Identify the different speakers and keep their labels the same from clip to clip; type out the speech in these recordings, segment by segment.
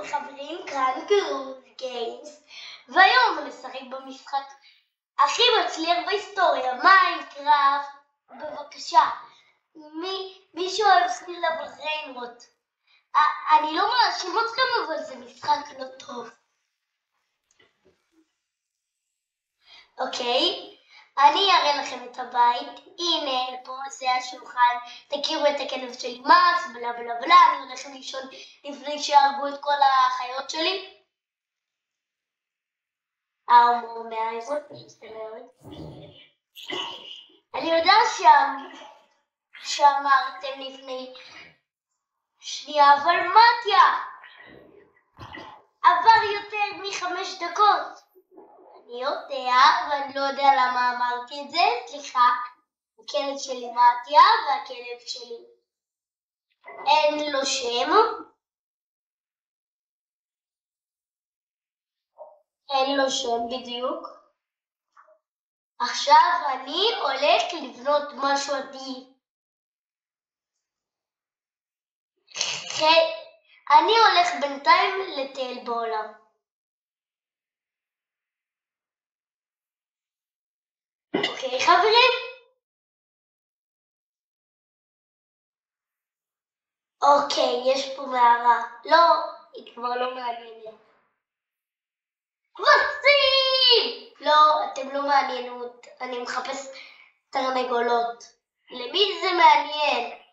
Speaker 1: חברים, כאן גרוז גיימס, והיום נשחק במשחק הכי מצליח בהיסטוריה, מיינקראפט. בבקשה, מישהו אוהב סקילה בריינרוט. אני לא מאשים אתכם, אבל זה משחק לא טוב. אוקיי, אני אראה לכם את הבית. הנה, פה זה השולחן. תכירו את הכלב שלי מקס, בלה בלה בלה. אני הולך לישון לפני שיהרגו את כל החיות שלי. ההומור מהעזרות, אני יודע שאמרתם לפני שנייה, אבל מתיה, עבר יותר מ5 דקות. אני יודע, ואני לא יודע למה אמרתי את זה, סליחה. הכלב שלי מתיה, והכלב שלי אין לו שם. אין לו שם בדיוק. עכשיו אני הולך לבנות משהו עדיף. אני הולך בינתיים לטייל בעולם. אוקיי, חברים? אוקיי, יש פה מערה. לא, היא כבר לא מעניינת. כבשים! לא, אתם לא מעניינות. אני מחפש תרנגולות. למי זה מעניין?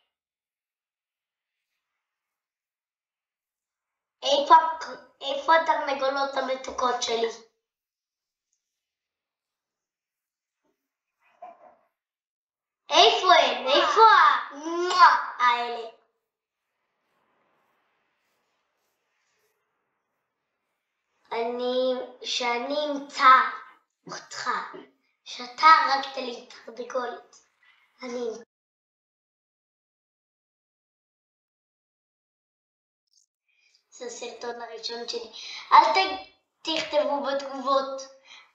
Speaker 1: איפה התרנגולות המתוקות שלי? איפה הן? איפה האלה? שאני אמצא אותך, שאתה הרגת לי תרנגולת. זה הסרטון הראשון שלי. אל תכתבו בתגובות.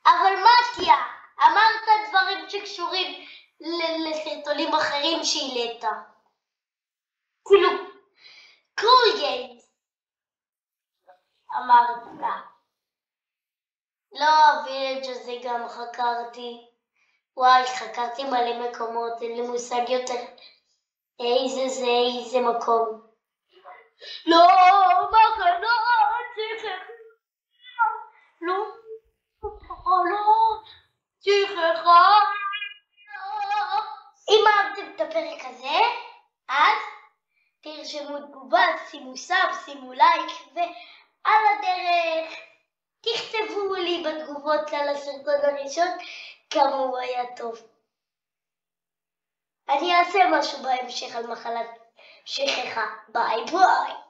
Speaker 1: אבל מתיה, אמרת דברים שקשורים לסרטונים אחרים שהעלית. כאילו, קול גיימס. אמרת. לא, הווילג' הזה גם חקרתי. וואי, חקרתי מלא מקומות, אין לי מושג יותר איזה מקום. לא, מחנות, שכחה. אם אהבתם את הפרק הזה, אז תרשמו תגובה, שימו סאב, שימו לייק, ועל הדרך תכתבו לי בתגובות על הסרטון הראשון כמה הוא היה טוב. אני אעשה משהו בהמשך על מחלת שכחה. ביי ביי.